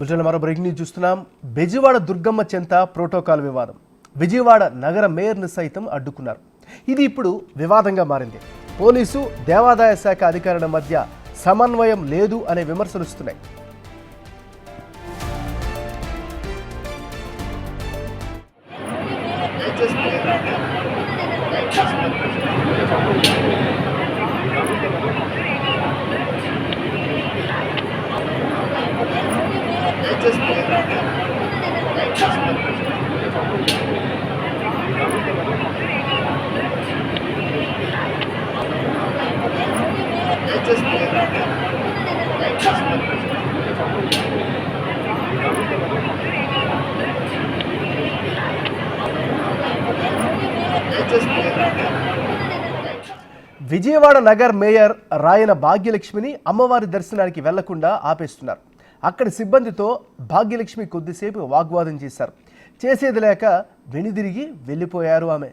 మరో breaking news చూస్తున్నాం. బెజవాడ దుర్గమ్మ చెంత ప్రోటోకాల్ వివాదం. విజయవాడ నగర మేయర్ని సైతం అడ్డుకున్నారు. ఇది ఇప్పుడు వివాదంగా మారింది. పోలీసు దేవాదాయ శాఖ అధికారుల మధ్య సమన్వయం లేదు అనే విమర్శలు వస్తున్నాయి. విజయవాడ నగర్ మేయర్ రాయన భాగ్యలక్ష్మిని అమ్మవారి దర్శనానికి వెళ్లకుండా ఆపేస్తున్నారు. అక్కడి సిబ్బందితో భాగ్యలక్ష్మి కొద్దిసేపు వాగ్వాదం చేశారు. చేసేది లేక వెనుదిరిగి వెళ్ళిపోయారు ఆమె.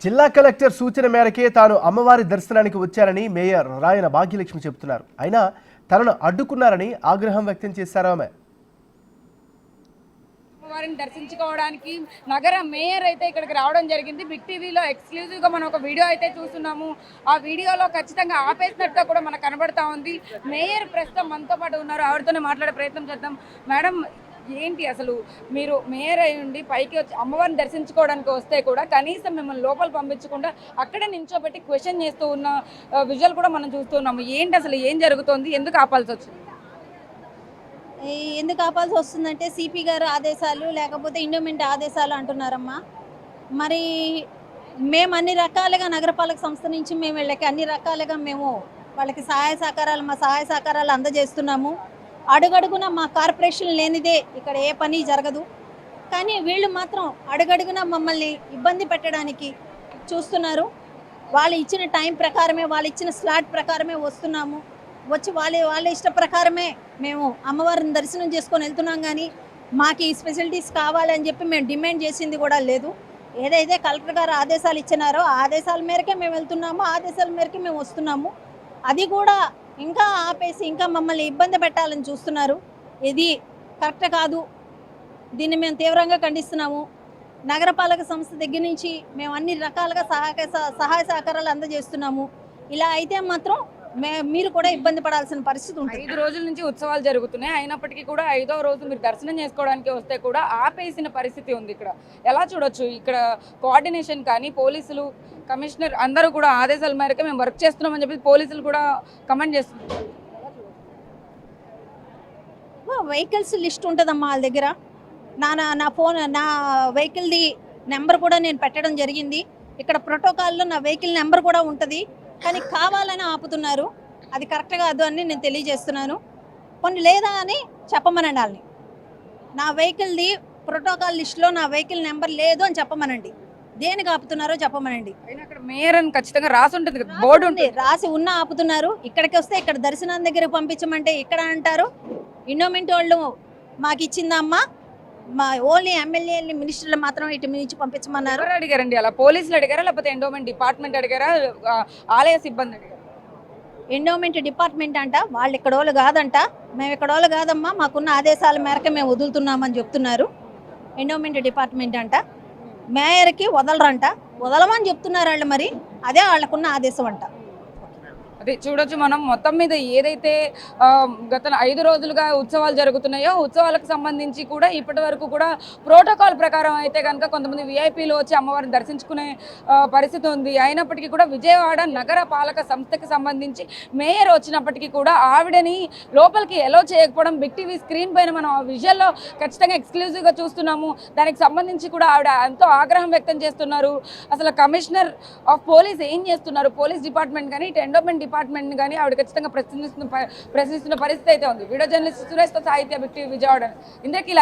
జిల్లా కలెక్టర్ సూచన మేరకే తాను అమ్మవారి దర్శనానికి వచ్చారని మేయర్ రాయన భాగ్యలక్ష్మి చెబుతున్నారు. అయినా తనను అడ్డుకున్నారని ఆగ్రహం వ్యక్తం చేశారు ఆమె. అమ్మవారిని దర్శించుకోవడానికి నగర మేయర్ అయితే ఇక్కడికి రావడం జరిగింది. బిగ్ టీవీలో ఎక్స్క్లూజివ్గా మనం ఒక వీడియో అయితే చూస్తున్నాము. ఆ వీడియోలో ఖచ్చితంగా ఆపేసినట్టుగా కూడా మనకు కనబడతా ఉంది. మేయర్ ప్రస్తుతం మనతో పాటు ఉన్నారు. ఆవిడతోనే మాట్లాడే ప్రయత్నం చేద్దాం. మేడం, ఏంటి అసలు మీరు మేయర్ అయి ఉండి పైకి వచ్చి అమ్మవారిని దర్శించుకోవడానికి వస్తే కూడా కనీసం మిమ్మల్ని లోపల పంపించకుండా అక్కడే నించోబెట్టి క్వశ్చన్ చేస్తూ ఉన్న విజువల్ కూడా మనం చూస్తున్నాము. ఏంటి అసలు ఏం జరుగుతోంది? ఎందుకు ఆపాల్సి వచ్చింది? ఎందుకు ఆపాల్సి వస్తుందంటే సిపి గారు ఆదేశాలు లేకపోతే ఇండోమెంట్ ఆదేశాలు అంటున్నారమ్మా. మరి మేము అన్ని రకాలుగా నగరపాలక సంస్థ నుంచి మేము వీళ్ళకి అన్ని రకాలుగా మేము వాళ్ళకి మా సహాయ సహకారాలు అందజేస్తున్నాము. అడుగడుగున మా కార్పొరేషన్ లేనిదే ఇక్కడ ఏ పని జరగదు. కానీ వీళ్ళు మాత్రం అడుగడుగున మమ్మల్ని ఇబ్బంది పెట్టడానికి చూస్తున్నారు. వాళ్ళు ఇచ్చిన టైం ప్రకారమే, వాళ్ళు ఇచ్చిన స్లాట్ ప్రకారమే వస్తున్నాము. వచ్చి వాళ్ళ ఇష్ట ప్రకారమే మేము అమ్మవారిని దర్శనం చేసుకొని వెళ్తున్నాం. కానీ మాకు ఈ ఫెసిలిటీస్ కావాలని చెప్పి మేము డిమాండ్ చేసింది కూడా లేదు. ఏదైతే కలెక్టర్ గారు ఆదేశాలు ఇచ్చినారో ఆ ఆదేశాల మేరకే మేము వెళ్తున్నాము, ఆదేశాల మేరకే మేము వస్తున్నాము. అది కూడా ఇంకా ఆపేసి ఇంకా మమ్మల్ని ఇబ్బంది పెట్టాలని చూస్తున్నారు. ఇది కరెక్ట్ కాదు. దీన్ని మేము తీవ్రంగా ఖండిస్తున్నాము. నగరపాలక సంస్థ దగ్గర నుంచి మేము అన్ని రకాలుగా సహాయ సహకారాలు అందజేస్తున్నాము. ఇలా అయితే మాత్రం మీరు కూడా ఇబ్బంది పడాల్సిన పరిస్థితి ఉంటుంది. 5 రోజుల నుంచి ఉత్సవాలు జరుగుతున్నాయి. అయినప్పటికీ కూడా 5వ రోజు మీరు దర్శనం చేసుకోవడానికి వస్తే కూడా ఆపేసిన పరిస్థితి ఉంది. ఇక్కడ ఎలా చూడొచ్చు? ఇక్కడ కోఆర్డినేషన్ కానీ పోలీసులు, కమిషనర్ అందరూ కూడా ఆదేశాల మేరకు మేము వర్క్ చేస్తున్నామని చెప్పి పోలీసులు కూడా కమెంట్ చేస్తున్నారు. వెహికల్స్ లిస్ట్ ఉంటుందమ్మా వాళ్ళ దగ్గర. నా వెహికల్ది నెంబర్ కూడా నేను పెట్టడం జరిగింది. ఇక్కడ ప్రోటోకాల్లో నా వెహికల్ నెంబర్ కూడా ఉంటుంది. కానీ కావాలని ఆపుతున్నారు. అది కరెక్ట్ కాదు అని నేను తెలియజేస్తున్నాను. కొన్ని లేదా అని చెప్పమనండి వాళ్ళని. నా వెహికల్ది ప్రోటోకాల్ లిస్ట్లో నా వెహికల్ నెంబర్ లేదు అని చెప్పమనండి. దేనికి ఆపుతున్నారో చెప్పమనండి. అక్కడ మేయర్ అని ఖచ్చితంగా రాసి ఉంటుంది కదా, బోర్డు ఉంది, రాసి ఉన్న ఆపుతున్నారు. ఇక్కడికి వస్తే ఇక్కడ దర్శనం దగ్గర పంపించమంటే ఇక్కడ అంటారు ఇండోమెంట్ వాళ్ళు మాకు ఇచ్చిందమ్మా, మా ఓన్లీ ఎమ్మెల్యేని మినిస్టర్లు మాత్రం ఇటు నుంచి పంపించమన్నారు. అడిగారండి అలా? పోలీసులు అడిగారా లేకపోతే ఎండోమెంట్ డిపార్ట్మెంట్ అడిగారా, ఆలయ సిబ్బంది అడిగారా? ఎండోమెంట్ డిపార్ట్మెంట్ అంట, వాళ్ళు ఇక్కడోళ్ళు కాదంట. మేము ఇక్కడోళ్ళు కాదమ్మా, మాకున్న ఆదేశాల మేరకు మేము వదులుతున్నామని చెప్తున్నారు. ఎండోమెంట్ డిపార్ట్మెంట్ అంట. మేయర్కి వదలరంట, వదలమని చెప్తున్నారు వాళ్ళు. మరి అదే వాళ్ళకున్న ఆదేశం అంట. అదే చూడొచ్చు మనం. మొత్తం మీద ఏదైతే గత 5 రోజులుగా ఉత్సవాలు జరుగుతున్నాయో ఉత్సవాలకు సంబంధించి కూడా ఇప్పటి వరకు కూడా ప్రోటోకాల్ ప్రకారం అయితే కనుక కొంతమంది విఐపీలు వచ్చి అమ్మవారిని దర్శించుకునే పరిస్థితి ఉంది. అయినప్పటికీ కూడా విజయవాడ నగర పాలక సంస్థకి సంబంధించి మేయర్ వచ్చినప్పటికీ కూడా ఆవిడని లోపలికి ఎలో చేయకపోవడం బిగ్ టీవీ స్క్రీన్ పైన మనం ఆ విజువల్లో ఖచ్చితంగా ఎక్స్క్లూజివ్గా చూస్తున్నాము. దానికి సంబంధించి కూడా ఆవిడ ఎంతో ఆగ్రహం వ్యక్తం చేస్తున్నారు. అసలు కమిషనర్ ఆఫ్ పోలీస్ ఏం చేస్తున్నారు, పోలీస్ డిపార్ట్మెంట్ కానీ ఇటు ఎండోమెంట్ డిపార్ట్మెంట్ కానీ ఆవిడ ఖచ్చితంగా ప్రశ్నిస్తున్న పరిస్థితి అయితే ఉంది. వీడియో జర్నలిస్ట్ సురేష్తో సాహిత్య బిగ్ టీవీ విజయవాడ. ఇంద్రకీల.